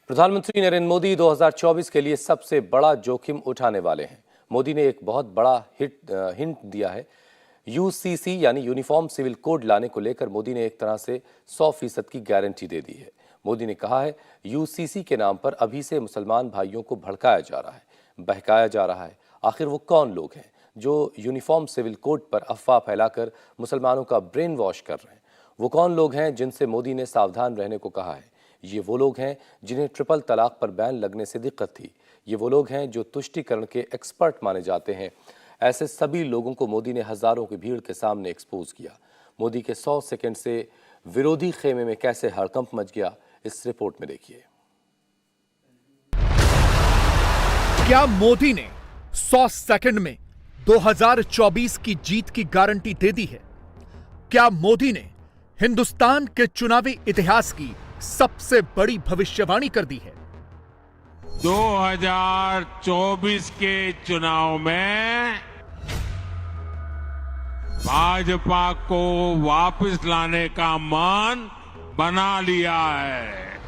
प्रधानमंत्री नरेंद्र मोदी 2024 के लिए सबसे बड़ा जोखिम उठाने वाले हैं। मोदी ने एक बहुत बड़ा हिंट दिया है। यूसीसी यानी यूनिफॉर्म सिविल कोड लाने को लेकर मोदी ने एक तरह से 100% की गारंटी दे दी है। मोदी ने कहा है यूसीसी के नाम पर अभी से मुसलमान भाइयों को भड़काया जा रहा है, बहकाया जा रहा है। आखिर वो कौन लोग हैं जो यूनिफॉर्म सिविल कोड पर अफवाह फैलाकर मुसलमानों का ब्रेन वॉश कर रहे हैं? वो कौन लोग हैं जिनसे मोदी ने सावधान रहने को कहा है? ये वो लोग हैं जिन्हें ट्रिपल तलाक पर बैन लगने से दिक्कत थी। ये वो लोग हैं जो तुष्टीकरण के एक्सपर्ट माने जाते हैं। ऐसे सभी लोगों को मोदी ने हजारों की भीड़ के सामने एक्सपोज किया। मोदी के 100 सेकंड से विरोधी खेमे में कैसे हड़कंप मच गया, इस रिपोर्ट में देखिए। क्या मोदी ने 100 सेकंड में 2024 की जीत की गारंटी दे दी है? क्या मोदी ने हिंदुस्तान के चुनावी इतिहास की सबसे बड़ी भविष्यवाणी कर दी है? 2024 के चुनाव में भाजपा को वापस लाने का मन बना लिया है।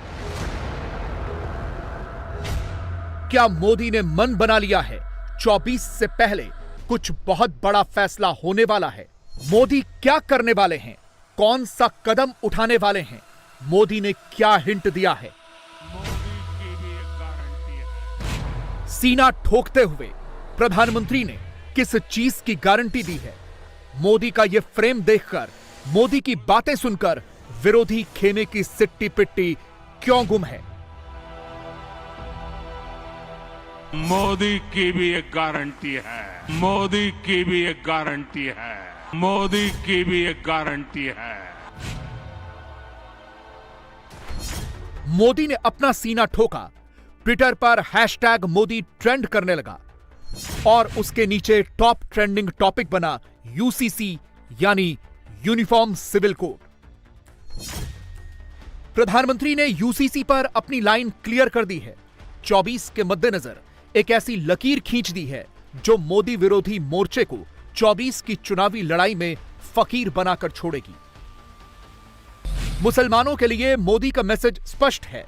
क्या मोदी ने मन बना लिया है? 24 से पहले कुछ बहुत बड़ा फैसला होने वाला है। मोदी क्या करने वाले हैं? कौन सा कदम उठाने वाले हैं? मोदी ने क्या हिंट दिया है? मोदी की भी एक गारंटी है। सीना ठोकते हुए प्रधानमंत्री ने किस चीज की गारंटी दी है? मोदी का यह फ्रेम देखकर, मोदी की बातें सुनकर विरोधी खेमे की सिट्टी पिट्टी क्यों गुम है? मोदी की भी एक गारंटी है। मोदी की भी एक गारंटी है। मोदी की भी एक गारंटी है। मोदी ने अपना सीना ठोका। ट्विटर पर हैशटैग मोदी ट्रेंड करने लगा और उसके नीचे टॉप ट्रेंडिंग टॉपिक बना यूसीसी यानी यूनिफॉर्म सिविल कोड। प्रधानमंत्री ने यूसीसी पर अपनी लाइन क्लियर कर दी है। 24 के मद्देनजर एक ऐसी लकीर खींच दी है जो मोदी विरोधी मोर्चे को 24 की चुनावी लड़ाई में फकीर बनाकर छोड़ेगी। मुसलमानों के लिए मोदी का मैसेज स्पष्ट है,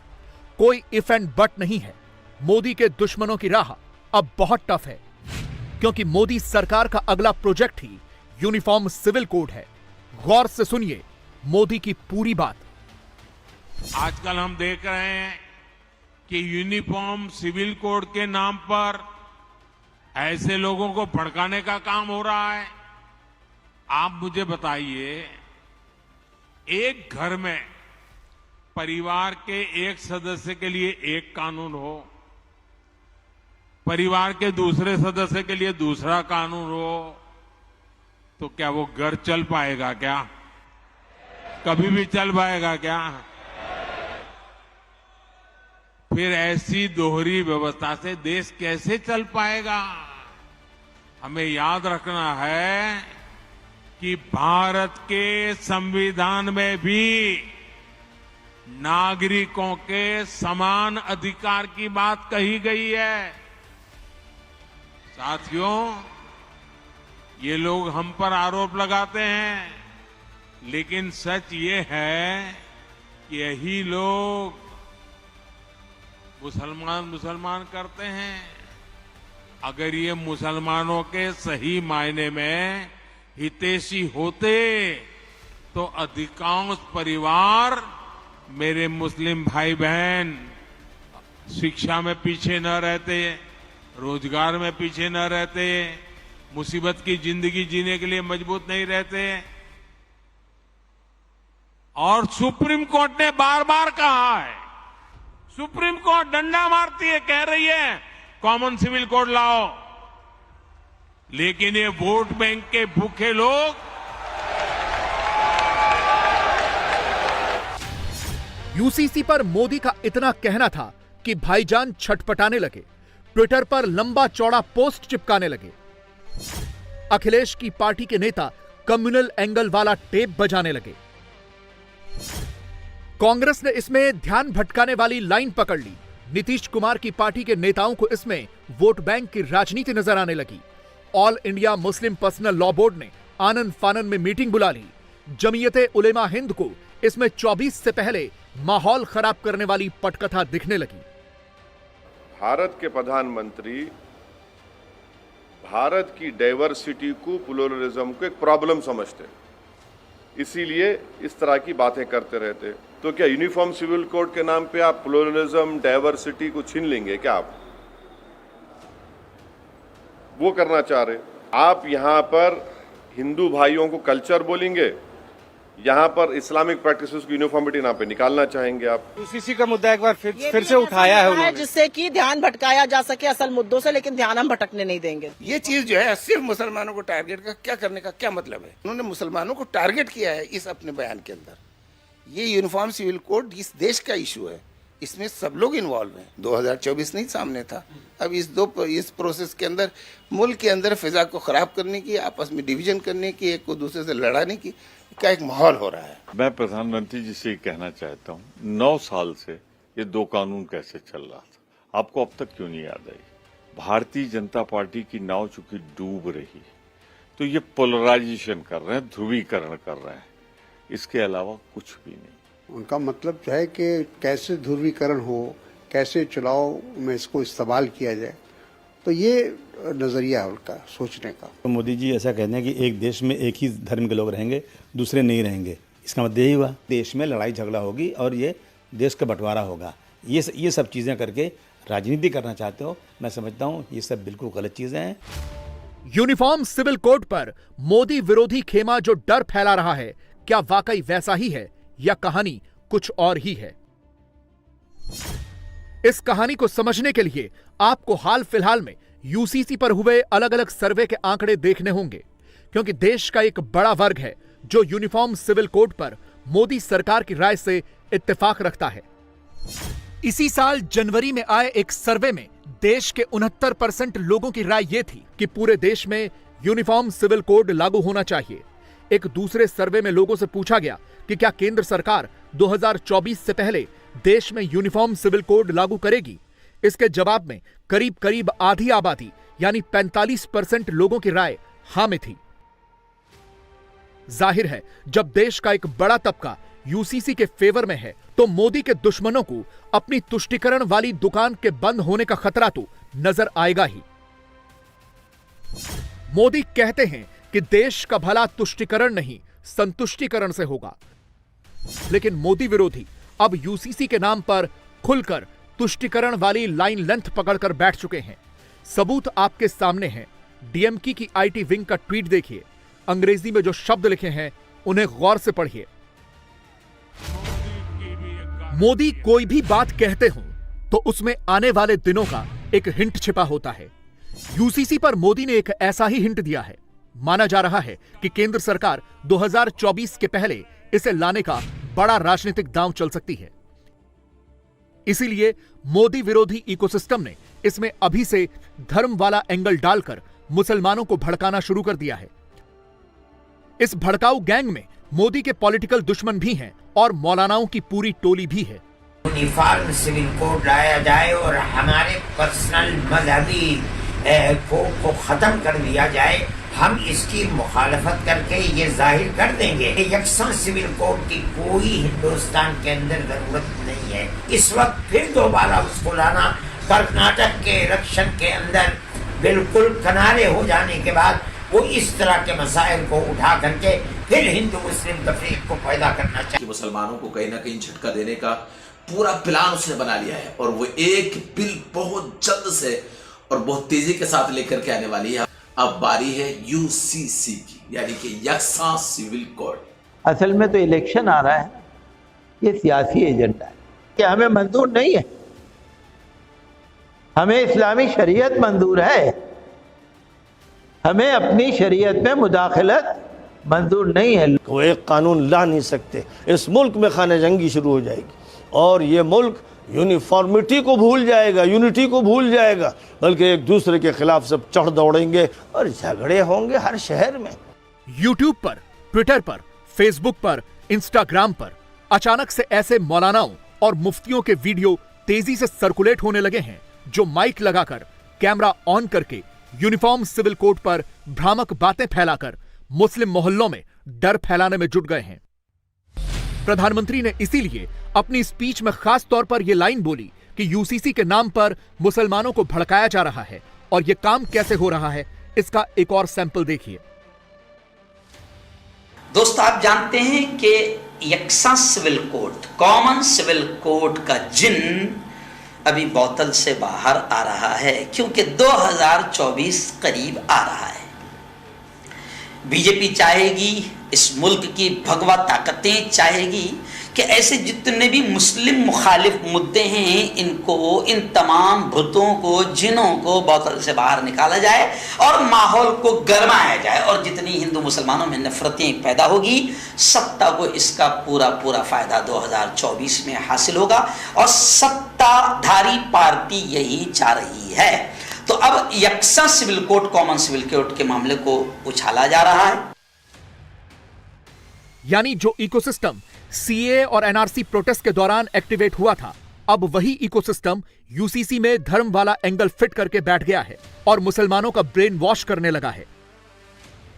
कोई इफ एंड बट नहीं है। मोदी के दुश्मनों की राह अब बहुत टफ है, क्योंकि मोदी सरकार का अगला प्रोजेक्ट ही यूनिफॉर्म सिविल कोड है। गौर से सुनिए मोदी की पूरी बात। आजकल हम देख रहे हैं कि यूनिफॉर्म सिविल कोड के नाम पर ऐसे लोगों को भड़काने का काम हो रहा है। आप मुझे बताइए, एक घर में परिवार के एक सदस्य के लिए एक कानून हो, परिवार के दूसरे सदस्य के लिए दूसरा कानून हो, तो क्या वो घर चल पाएगा? क्या कभी भी चल पाएगा क्या? फिर ऐसी दोहरी व्यवस्था से देश कैसे चल पाएगा? हमें याद रखना है कि भारत के संविधान में भी नागरिकों के समान अधिकार की बात कही गई है। साथियों, ये लोग हम पर आरोप लगाते हैं, लेकिन सच ये है कि यही लोग मुसलमान करते हैं। अगर ये मुसलमानों के सही मायने में हितैषी होते तो अधिकांश परिवार, मेरे मुस्लिम भाई बहन, शिक्षा में पीछे न रहते, रोजगार में पीछे न रहते, मुसीबत की जिंदगी जीने के लिए मजबूत नहीं रहते। और सुप्रीम कोर्ट ने बार बार कहा है, सुप्रीम कोर्ट डंडा मारती है, कह रही है कॉमन सिविल कोड लाओ, लेकिन ये वोट बैंक के भूखे लोग यूसीसी पर मोदी का इतना कहना था कि भाईजान छटपटाने लगे, ट्विटर पर लंबा चौड़ा पोस्ट चिपकाने लगे। अखिलेश की पार्टी के नेता कम्युनल एंगल वाला टेप बजाने लगे। कांग्रेस ने इसमें ध्यान भटकाने वाली लाइन पकड़ ली। नीतीश कुमार की पार्टी के नेताओं को इसमें वोट बैंक की राजनीति नजर आने लगी। All India Muslim personal law board ने आनन फानन में मीटिंग बुला ली। जमीयते उलेमा हिंद को इसमें 24 से पहले माहौल खराब करने वाली पटकथा दिखने लगी। भारत के प्रधानमंत्री भारत की डाइवर्सिटी को, प्लुरलिज्म को एक प्रॉब्लम समझते, इसीलिए इस तरह की बातें करते रहते। तो क्या यूनिफॉर्म सिविल कोड के नाम पे आप प्लुरलिज्म, डाइवर्सिटी को छीन लेंगे क्या? आप वो करना चाह रहे? आप यहां पर हिंदू भाइयों को कल्चर बोलेंगे, यहां पर इस्लामिक प्रैक्टिसेस की यूनिफॉर्मिटी नाम पे निकालना चाहेंगे आप। यूसीसी का मुद्दा एक बार फिर से उठाया है उन्होंने, जिससे कि ध्यान भटकाया जा सके असल मुद्दों से, लेकिन ध्यान हम भटकने नहीं देंगे। ये चीज जो है सिर्फ मुसलमानों को टारगेट का क्या करने का क्या मतलब है? उन्होंने मुसलमानों को टारगेट किया है इस अपने बयान के अंदर। ये यूनिफॉर्म सिविल कोड इस देश का इशू है, इसमें सब लोग इन्वॉल्व हैं। 2024 नहीं सामने था। अब इस प्रोसेस के अंदर मुल्क के अंदर फिजा को खराब करने की, आपस में डिवीजन करने की, एक को दूसरे से लड़ाने की का एक माहौल हो रहा है। मैं प्रधानमंत्री जी से कहना चाहता हूँ, 9 साल से ये 2 कानून कैसे चल रहा था, आपको अब तक क्यों नहीं याद आई? भारतीय जनता पार्टी की नाव चूंकि डूब रही, तो ये पोलराइजेशन कर रहे हैं, ध्रुवीकरण कर रहे हैं, इसके अलावा कुछ भी नहीं। उनका मतलब जो है कि कैसे ध्रुवीकरण हो, कैसे चुनाव में इसको इस्तेमाल किया जाए, तो ये नजरिया है उनका सोचने का। तो मोदी जी ऐसा कहते हैं कि एक देश में एक ही धर्म के लोग रहेंगे, दूसरे नहीं रहेंगे। इसका मतलब यही हुआ, देश में लड़ाई झगड़ा होगी और ये देश का बंटवारा होगा। ये सब चीज़ें करके राजनीति करना चाहते हो, मैं समझता हूँ ये सब बिल्कुल गलत चीज़ें हैं। यूनिफॉर्म सिविल कोड पर मोदी विरोधी खेमा जो डर फैला रहा है, क्या वाकई वैसा ही है या कहानी कुछ और ही है? इस कहानी को समझने के लिए आपको हाल फिलहाल में यूसीसी पर हुए अलग अलग सर्वे के आंकड़े देखने होंगे, क्योंकि देश का एक बड़ा वर्ग है जो यूनिफॉर्म सिविल कोड पर मोदी सरकार की राय से इत्तेफाक रखता है। इसी साल जनवरी में आए एक सर्वे में देश के 69% लोगों की राय यह थी कि पूरे देश में यूनिफॉर्म सिविल कोड लागू होना चाहिए। एक दूसरे सर्वे में लोगों से पूछा गया कि क्या केंद्र सरकार 2024 से पहले देश में यूनिफॉर्म सिविल कोड लागू करेगी। इसके जवाब में करीब करीब आधी आबादी यानी 45% लोगों की राय हां में थी। जाहिर है, जब देश का एक बड़ा तबका यूसीसी के फेवर में है, तो मोदी के दुश्मनों को अपनी तुष्टीकरण वाली दुकान के बंद होने का खतरा तो नजर आएगा ही। मोदी कहते हैं कि देश का भला तुष्टीकरण नहीं, संतुष्टीकरण से होगा, लेकिन मोदी विरोधी अब यूसीसी के नाम पर खुलकर तुष्टीकरण वाली लाइन लेंथ पकड़कर बैठ चुके हैं। सबूत आपके सामने हैं। डीएमके की आईटी विंग का ट्वीट देखिए, अंग्रेजी में जो शब्द लिखे हैं उन्हें गौर से पढ़िए। मोदी कोई भी बात कहते हो तो उसमें आने वाले दिनों का एक हिंट छिपा होता है। यूसीसी पर मोदी ने एक ऐसा ही हिंट दिया है। माना जा रहा है कि केंद्र सरकार 2024 के पहले इसे लाने का बड़ा राजनीतिक दांव चल सकती है। इसीलिए मोदी विरोधी इकोसिस्टम ने इसमें अभी से धर्म वाला एंगल डालकर मुसलमानों को भड़काना शुरू कर दिया है। इस भड़काऊ गैंग में मोदी के पॉलिटिकल दुश्मन भी हैं और मौलानाओं की पूरी टोली भी है। यूनिफॉर्म सिविल कोड लाया जाए और हमारे पर्सनल मजहबी कोड को खत्म कर दिया जाए, हम इसकी मुखालफत करके ये जाहिर कर देंगे कि यकसा सिविल कोड की कोई हिंदुस्तान के अंदर जरूरत नहीं है। इस वक्त फिर दोबारा उसको लाना, कर्नाटक के इलेक्शन के अंदर बिल्कुल किनारे हो जाने के बाद वो इस तरह के मसाइल को उठा करके फिर हिंदू मुस्लिम तफरीक को पैदा करना चाहिए। मुसलमानों को कहीं ना कहीं झटका देने का पूरा प्लान उसने बना लिया है और वो एक बिल बहुत जल्द से और बहुत तेजी के साथ लेकर के आने वाली है। अब बारी है यूसीसी की, यानी कि यकसा सिविल कोड। असल में तो इलेक्शन आ रहा है, ये सियासी एजेंडा है कि हमें मंजूर नहीं है। हमें इस्लामी शरीयत मंजूर है, हमें अपनी शरीयत में मुदाखलत मंजूर नहीं है। वो एक कानून ला नहीं सकते, इस मुल्क में खाने जंगी शुरू हो जाएगी और ये मुल्क यूनिफॉर्मिटी को भूल जाएगा, यूनिटी को भूल जाएगा, बल्कि एक दूसरे के खिलाफ सब चढ़ दौड़ेंगे और झगड़े होंगे हर शहर में। यूट्यूब पर, ट्विटर पर, फेसबुक पर, इंस्टाग्राम पर अचानक से ऐसे मौलानाओं और मुफ्तियों के वीडियो तेजी से सर्कुलेट होने लगे हैं जो माइक लगाकर, कैमरा ऑन करके यूनिफॉर्म सिविल कोड पर भ्रामक बातें फैलाकर मुस्लिम मोहल्लों में डर फैलाने में जुट गए हैं। प्रधानमंत्री ने इसीलिए अपनी स्पीच में खास तौर पर यह लाइन बोली कि यूसीसी के नाम पर मुसलमानों को भड़काया जा रहा है। और यह काम कैसे हो रहा है, इसका एक और सैंपल देखिए। दोस्तों, आप जानते हैं कि यकसा civil code, common civil code का जिन अभी बोतल से बाहर आ रहा है, क्योंकि 2024 करीब आ रहा है। बीजेपी चाहेगी, इस मुल्क की भगवा ताकतें चाहेगी कि ऐसे जितने भी मुस्लिम मुखालिफ मुद्दे हैं, इनको, इन तमाम भूतों को, जिनों को बोतल से बाहर निकाला जाए और माहौल को गरमाया जाए। और जितनी हिंदू मुसलमानों में नफरतें पैदा होगी, सत्ता को इसका पूरा पूरा फायदा 2024 में हासिल होगा। और सत्ताधारी पार्टी यही चाह रही है। तो अब यकसा civil code, common civil code के मामले को उछाला जा रहा है। यानी जो इकोसिस्टम सीए और एनआरसी प्रोटेस्ट के दौरान एक्टिवेट हुआ था, अब वही इकोसिस्टम यूसीसी में धर्म वाला एंगल फिट करके बैठ गया है और मुसलमानों का ब्रेन वॉश करने लगा है।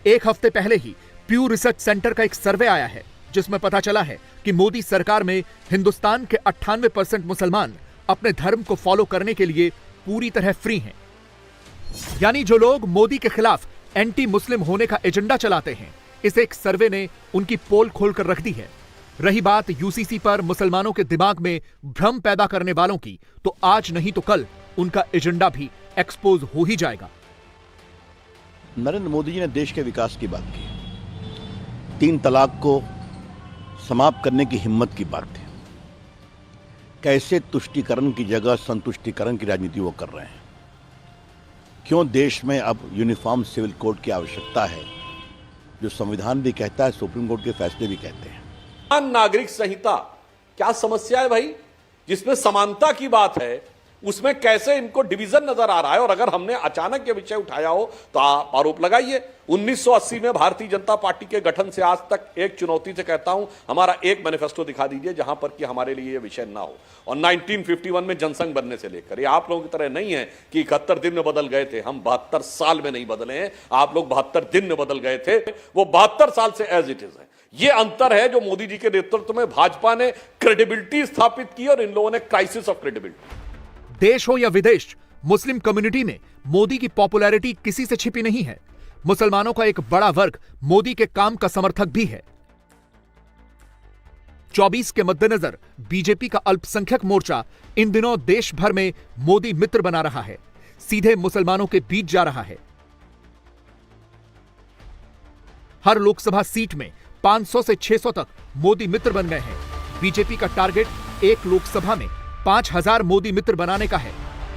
एक हफ्ते पहले ही प्यू रिसर्च सेंटर का एक सर्वे आया है, जिसमें पता चला है कि मोदी सरकार में हिंदुस्तान के 98% मुसलमान अपने धर्म को फॉलो करने के लिए पूरी तरह फ्री हैं। यानी जो लोग मोदी के खिलाफ एंटी मुस्लिम होने का एजेंडा चलाते हैं, इस एक सर्वे ने उनकी पोल खोलकर रख दी है। रही बात यूसीसी पर मुसलमानों के दिमाग में भ्रम पैदा करने वालों की, तो आज नहीं तो कल उनका एजेंडा भी एक्सपोज हो ही जाएगा। नरेंद्र मोदी जी ने देश के विकास की बात की, 3 तलाक को समाप्त करने की हिम्मत की बात थी। कैसे तुष्टीकरण की जगह संतुष्टीकरण की राजनीति वो कर रहे हैं। क्यों देश में अब यूनिफॉर्म सिविल कोड की आवश्यकता है, जो संविधान भी कहता है, सुप्रीम कोर्ट के फैसले भी कहते हैं। नागरिक संहिता क्या समस्या है भाई, जिसमें समानता की बात है, उसमें कैसे इनको डिवीजन नजर आ रहा है। और अगर हमने अचानक ये विषय उठाया हो तो आप आरोप लगाइए। 1980 में भारतीय जनता पार्टी के गठन से आज तक एक चुनौती से कहता हूं, हमारा एक मैनिफेस्टो दिखा दीजिए जहां पर कि हमारे लिए ये विषय ना हो। और 1951 में जनसंघ बनने से लेकर, ये आप लोगों की तरह नहीं है कि 71 दिन में बदल गए थे। हम 72 साल में नहीं बदले हैं, आप लोग 72 दिन में बदल गए थे। वो 72 साल से एज इट इज है। ये अंतर है जो मोदी जी के नेतृत्व में भाजपा ने क्रेडिबिलिटी स्थापित की और इन लोगों ने क्राइसिस ऑफ क्रेडिबिलिटी। देश हो या विदेश, मुस्लिम कम्युनिटी में मोदी की पॉपुलैरिटी किसी से छिपी नहीं है। मुसलमानों का एक बड़ा वर्ग मोदी के काम का समर्थक भी है। 24 के मद्देनजर बीजेपी का अल्पसंख्यक मोर्चा इन दिनों देश भर में मोदी मित्र बना रहा है, सीधे मुसलमानों के बीच जा रहा है। हर लोकसभा सीट में 500 से 600 तक मोदी मित्र बन गए हैं। बीजेपी का टारगेट एक लोकसभा में 5000 मोदी मित्र बनाने का है।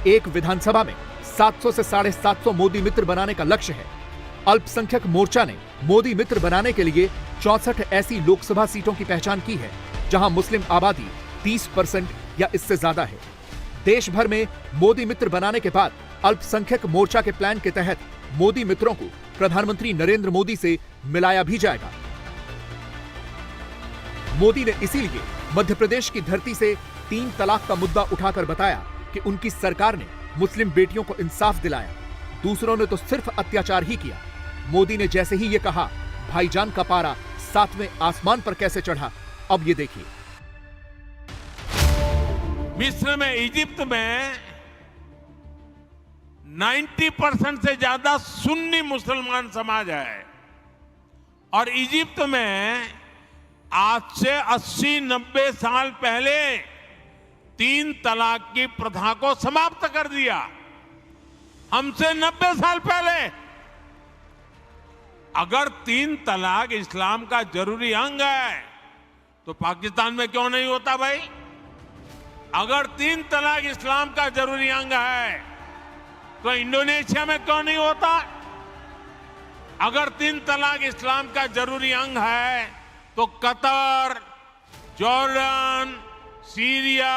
एक विधानसभा में 700 से 750 मोदी मित्र बनाने का लक्ष्य है। अल्पसंख्यक मोर्चा ने मोदी मित्र बनाने के लिए 64 ऐसी लोकसभा सीटों की पहचान की है, जहां मुस्लिम आबादी 30% या इससे ज्यादा है। देश भर में मोदी मित्र बनाने के बाद अल्पसंख्यक मोर्चा के प्लान के तहत मोदी मित्रों को प्रधानमंत्री नरेंद्र मोदी से मिलाया भी जाएगा। मोदी ने इसीलिए मध्य प्रदेश की धरती से 3 तलाक का मुद्दा उठाकर बताया कि उनकी सरकार ने मुस्लिम बेटियों को इंसाफ दिलाया, दूसरों ने तो सिर्फ अत्याचार ही किया। मोदी ने जैसे ही ये कहा, भाईजान का पारा 7वें आसमान पर कैसे चढ़ा, अब ये देखिए। मिस्र में, इजिप्ट में 90% से ज्यादा सुन्नी मुसलमान समाज है। और इजिप्ट में आज से 80-90 साल पहले 3 तलाक की प्रथा को समाप्त कर दिया। हमसे 90 साल पहले। अगर 3 तलाक इस्लाम का जरूरी अंग है तो पाकिस्तान में क्यों नहीं होता भाई? अगर 3 तलाक इस्लाम का जरूरी अंग है तो इंडोनेशिया में क्यों नहीं होता? अगर 3 तलाक इस्लाम का जरूरी अंग है तो कतर, जॉर्डन, सीरिया,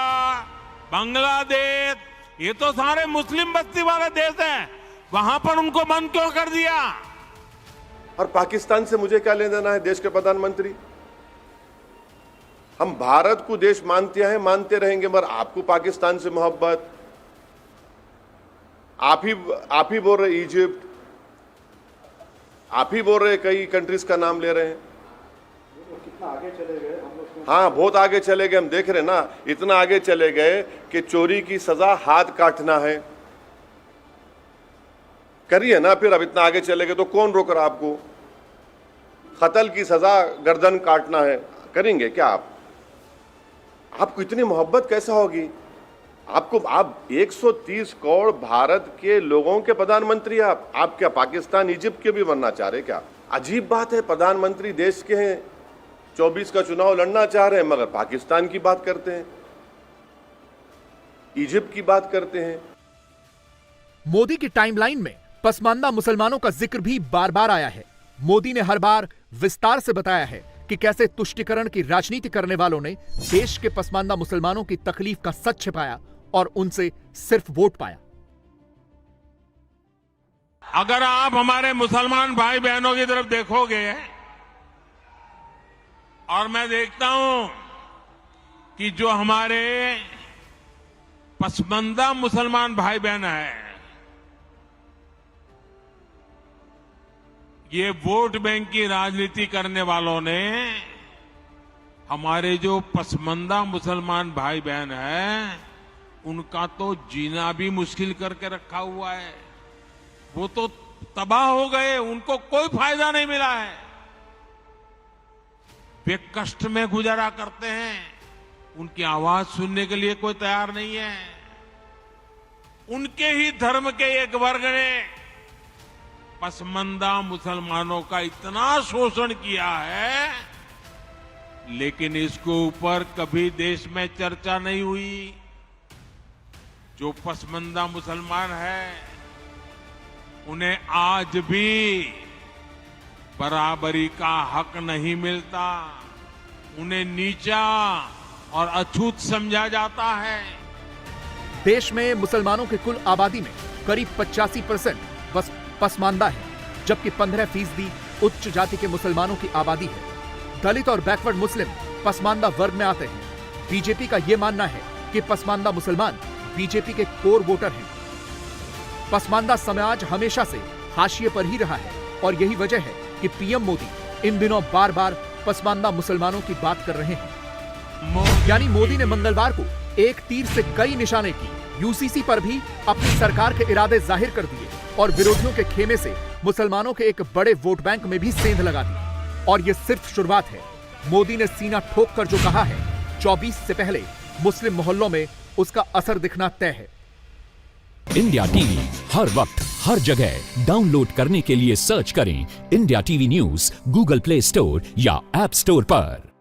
बांग्लादेश, ये तो सारे मुस्लिम बस्ती वाले देश हैं, वहां पर उनको बंद क्यों कर दिया? और पाकिस्तान से मुझे क्या लेना देना है देश के प्रधानमंत्री? हम भारत को देश मानते हैं, मानते रहेंगे, मगर आपको पाकिस्तान से मोहब्बत, आप ही बोल रहे इजिप्ट, आप ही बोल रहे कई कंट्रीज का नाम ले रहे हैं। कितना आगे चले गए हम लोग। हाँ, बहुत आगे चले गए, हम देख रहे ना, इतना आगे चले गए कि चोरी की सजा हाथ काटना है। करिए ना फिर, अब इतना आगे चले गए तो कौन रोक रहा आपको? कत्ल की सजा गर्दन काटना है, करेंगे क्या आप? आपको इतनी मोहब्बत कैसे होगी? आप 130 करोड़ भारत के लोगों के प्रधानमंत्री, आप क्या पाकिस्तान इजिप्ट के भी बनना चाह रहे क्या? अजीब बात है, प्रधानमंत्री देश के हैं, 24 का चुनाव लड़ना चाह रहे हैं, मगर पाकिस्तान की बात करते हैं, इजिप्ट की बात करते हैं। मोदी की टाइमलाइन में पसमानदा मुसलमानों का जिक्र भी बार बार आया है। मोदी ने हर बार विस्तार से बताया है कि कैसे तुष्टीकरण की राजनीति करने वालों ने देश के पसमानदा मुसलमानों की तकलीफ का सच छिपाया और उनसे सिर्फ वोट पाया। अगर आप हमारे मुसलमान भाई बहनों की तरफ देखोगे, और मैं देखता हूं कि जो हमारे पसमानदा मुसलमान भाई बहन हैं, ये वोट बैंक की राजनीति करने वालों ने हमारे जो पसमानदा मुसलमान भाई बहन हैं, उनका तो जीना भी मुश्किल करके रखा हुआ है। वो तो तबाह हो गए, उनको कोई फायदा नहीं मिला है। वे कष्ट में गुजारा करते हैं, उनकी आवाज सुनने के लिए कोई तैयार नहीं है। उनके ही धर्म के एक वर्ग ने पसमानदा मुसलमानों का इतना शोषण किया है, लेकिन इसके ऊपर कभी देश में चर्चा नहीं हुई। जो पसमानदा मुसलमान है, उन्हें आज भी बराबरी का हक नहीं मिलता, उन्हें नीचा और अछूत समझा जाता है। देश में मुसलमानों की कुल आबादी में करीब 85% बस पसमानदा है, जबकि 15% उच्च जाति के मुसलमानों की आबादी है। दलित और बैकवर्ड मुस्लिम पसमानदा वर्ग में आते हैं। बीजेपी का यह मानना है कि पसमानदा मुसलमान बीजेपी के कोर वोटर हैं। पसमानदा समाज हमेशा से हाशिए पर ही रहा है और यही वजह है कि पीएम मोदी इन दिनों बार बार पसमानदा मुसलमानों की बात कर रहे हैं। यानी मोदी ने मंगलवार को एक तीर से कई निशाने की यूसीसी पर भी अपनी सरकार के इरादे जाहिर कर दिए और विरोधियों के खेमे से मुसलमानों के एक बड़े वोट बैंक में भी सेंध लगा दी। और यह सिर्फ शुरुआत है। मोदी ने सीना ठोक कर जो कहा है, 24 से पहले मुस्लिम मोहल्लों में उसका असर दिखना तय है। इंडिया टीवी हर वक्त हर जगह डाउनलोड करने के लिए सर्च करें India TV news Google play store या ऐप स्टोर पर।